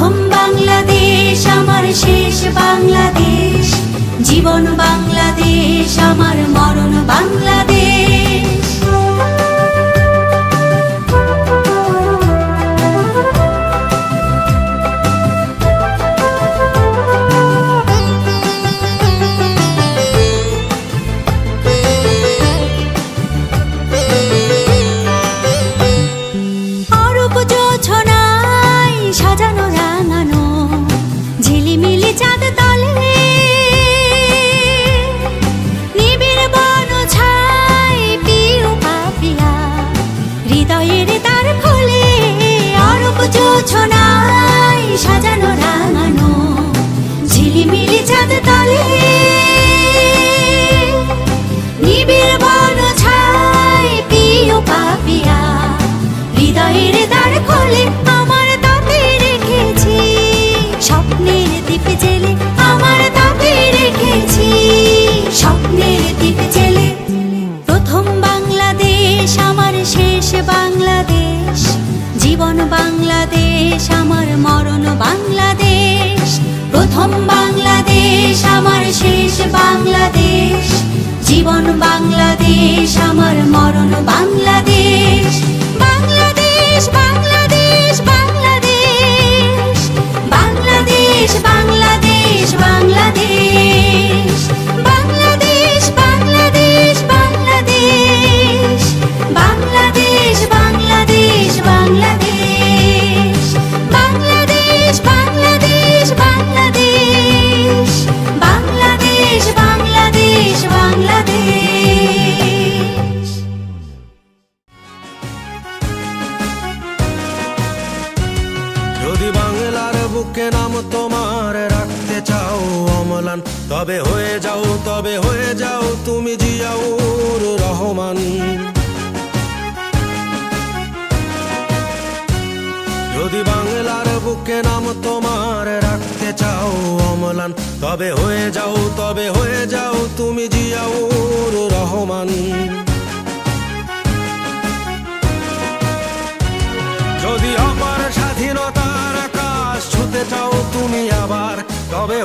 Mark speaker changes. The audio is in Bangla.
Speaker 1: প্রথম বাংলাদেশ আমার শেষ বাংলাদেশ, জীবন বাংলাদেশ আমার মরণ বাংলাদেশ। সাজানো রাঙানো ঝিলিমিলি চাঁদ তলে, নিবিড় বন ছাই প্রিয় পাপিয়া হৃদয়ের দ্বার খোলে। অরূপ জোছনায় সাজানো রাঙানো ঝিলিমিলি চাঁদ তলে, নিবিড় বন ছাই প্রিয় পাপিয়া হৃদয়ের দ্বার খোলে। আমার তাপে রেখেছি স্বপ্নের দ্বীপ জেলে, আমার তাপে রেখেছি স্বপ্নের দ্বীপ জেলে। প্রথম বাংলাদেশ আমার শেষ বাংলাদেশ, জীবন বাংলাদেশ আমার মরণ বাংলাদেশ। প্রথম বাংলাদেশ আমার শেষ বাংলাদেশ, জীবন বাংলাদেশ আমার মরণ বাংলাদেশ। বাংলাদেশ বাংলাদেশ বাংলাদেশ, বাংলাদেশ বাংলাদেশ বাংলাদেশ, বাংলাদেশ বাংলাদেশ বাংলাদেশ, বাংলাদেশ বাংলাদেশ বাংলাদেশ, বাংলাদেশ বাংলাদেশ বাংলাদেশ, বাংলাদেশ বাংলাদেশ বাংলাদেশ।
Speaker 2: যদি বাংলার বুকে নাম তোমার রাখতে চাও অম্লান, তবে হয়ে যাও তুমি জিয়াউর রহমান। যদি বাংলার বুকে নাম তোমার রাখতে চাও অম্লান, তবে হয়ে যাও তুমি জিয়াউর রহমান। যদি অপার স্বাধীনতার আকাশ ছুতে চাও তুমি আবার, তবে